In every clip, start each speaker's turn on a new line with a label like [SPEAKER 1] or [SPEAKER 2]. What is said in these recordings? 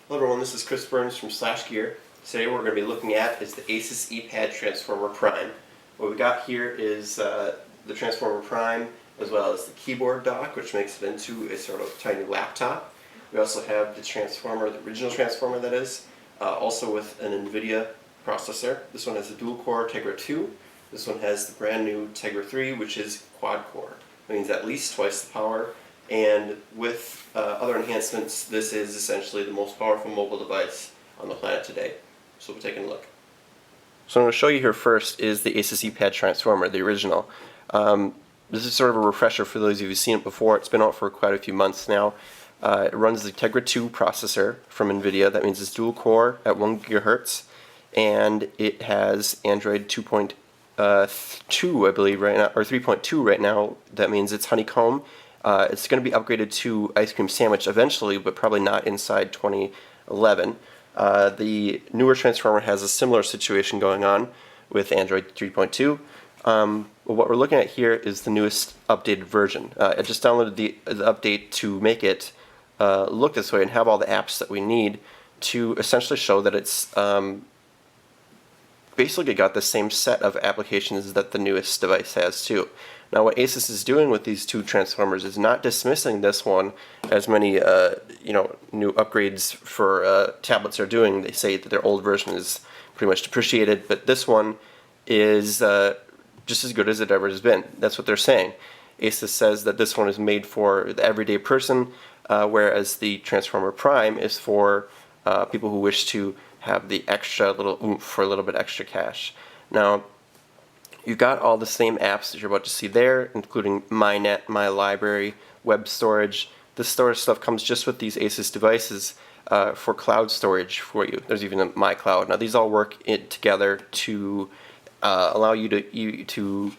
[SPEAKER 1] Hello everyone, this is Chris Burns from SlashGear. Today what we're going to be looking at is the Asus Eee Pad Transformer Prime. What we got here is the Transformer Prime as well as the keyboard dock, which makes it into a sort of tiny laptop. We also have the Transformer, the original Transformer that is, also with an NVIDIA processor. This one has a dual-core Tegra 2. This one has the brand new Tegra 3, which is quad-core. It means at least twice the power. And with other enhancements, this is essentially the most powerful mobile device on the planet today. So we'll take a look. So what I'm going to show you here first is the Asus Eee Pad Transformer, the original. This is sort of a refresher for those of you who've seen it before. It's been out for quite a few months now. It runs the Tegra 2 processor from NVIDIA. That means it's dual core at 1 GHz, and it has Android 2.2, I believe, right now, or 3.2 right now. That means it's honeycomb. It's going to be upgraded to Ice Cream Sandwich eventually, but probably not inside 2011. The newer Transformer has a similar situation going on with Android 3.2. What we're looking at here is the newest updated version. I just downloaded the update to make it look this way and have all the apps that we need to essentially show that it's basically got the same set of applications that the newest device has too. Now what Asus is doing with these two Transformers is not dismissing this one as many new upgrades for tablets are doing. They say that their old version is pretty much depreciated, but this one is just as good as it ever has been. That's what they're saying. Asus says that this one is made for the everyday person, whereas the Transformer Prime is for people who wish to have the extra little oomph for a little bit extra cash. Now, you've got all the same apps that you're about to see there, including MyNet, My Library, web storage. This storage stuff comes just with these Asus devices for cloud storage for you. There's even a MyCloud. Now these all work together to allow you to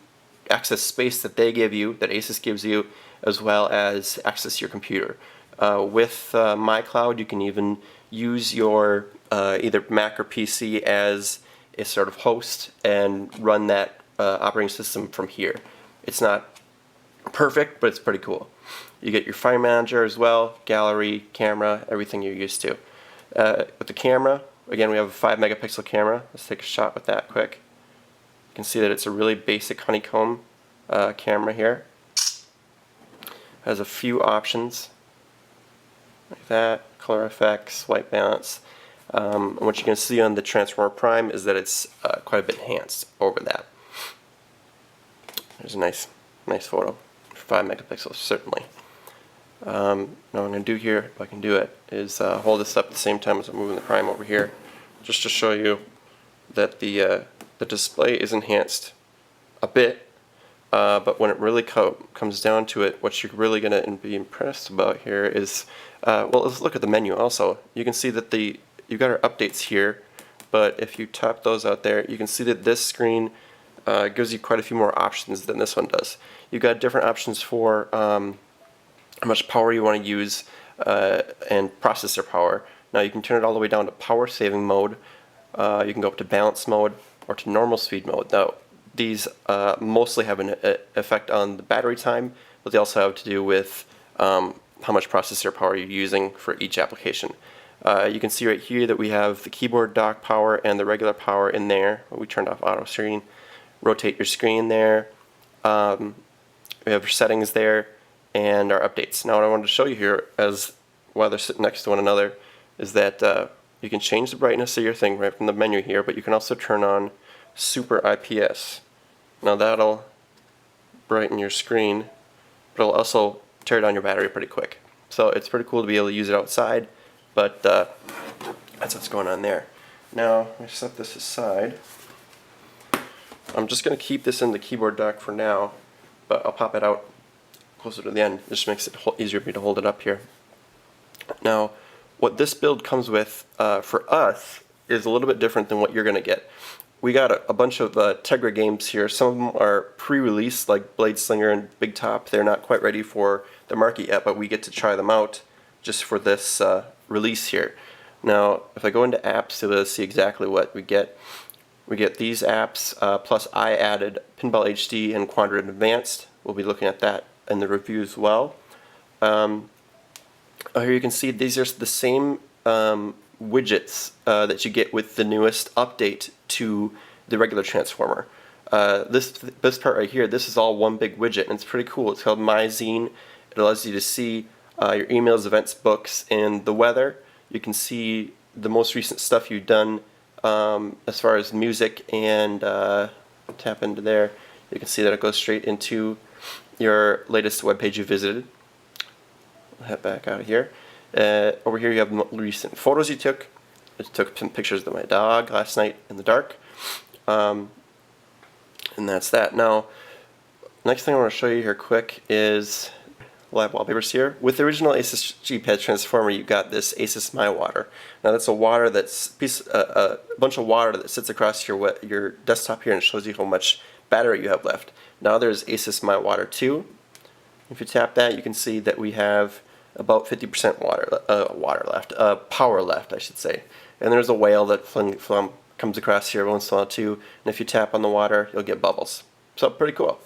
[SPEAKER 1] access space that they give you, that Asus gives you, as well as access your computer. With MyCloud, you can even use your either Mac or PC as a sort of host and run that operating system from here. It's not perfect, but it's pretty cool. You get your file manager as well, gallery, camera, everything you're used to. With the camera, again, we have a 5 megapixel camera. Let's take a shot with that quick. You can see that it's a really basic honeycomb camera here. Has a few options like that, color effects, white balance. And what you can see on the Transformer Prime is that it's quite a bit enhanced over that. There's a nice photo. 5 megapixels, certainly. Now what I'm going to do here, if I can do it, is hold this up at the same time as I'm moving the Prime over here, just to show you that the display is enhanced a bit, but when it really comes down to it, what you're really going to be impressed about here is, well, let's look at the menu also. You can see that you've got our updates here, but if you tap those out there, you can see that this screen gives you quite a few more options than this one does. You've got different options for how much power you want to use and processor power. Now you can turn it all the way down to power saving mode. You can go up to balance mode or to normal speed mode. Now these mostly have an effect on the battery time, but they also have to do with how much processor power you're using for each application. You can see right here that we have the keyboard dock power and the regular power in there. We turned off auto screen. Rotate your screen there. We have your settings there and our updates. Now what I wanted to show you here, as while they're sitting next to one another, is that you can change the brightness of your thing right from the menu here, but you can also turn on Super IPS. Now that'll brighten your screen, but it'll also tear down your battery pretty quick. So it's pretty cool to be able to use it outside, but that's what's going on there. Now let me set this aside. I'm just going to keep this in the keyboard dock for now, but I'll pop it out closer to the end. It just makes it easier for me to hold it up here. Now, what this build comes with for us is a little bit different than what you're going to get. We got a bunch of Tegra games here. Some of them are pre-released, like Blade Slinger and Big Top. They're not quite ready for the market yet, but we get to try them out just for this release here. Now, if I go into apps, you'll see exactly what we get. We get these apps, plus I added Pinball HD and Quadrant Advanced. We'll be looking at that in the review as well. Here you can see these are the same widgets that you get with the newest update to the regular transformer. This part right here, this is all one big widget, and it's pretty cool. It's called My Zine. It allows you to see your emails, events, books, and the weather. You can see the most recent stuff you've done as far as music, and tap into there. You can see that it goes straight into your latest web page you visited. I'll head back out of here. Over here you have the recent photos you took. I took some pictures of my dog last night in the dark. And that's that. Now, next thing I want to show you here quick is live wallpapers here. With the original Asus Eee Pad Transformer, you got this Asus My Water. Now that's a water that's a bunch of water that sits across your desktop here and shows you how much battery you have left. Now there's Asus My Water 2. If you tap that, you can see that we have about 50% power left, I should say. And there's a whale that comes across here once in a while too. And if you tap on the water, you'll get bubbles. So pretty cool.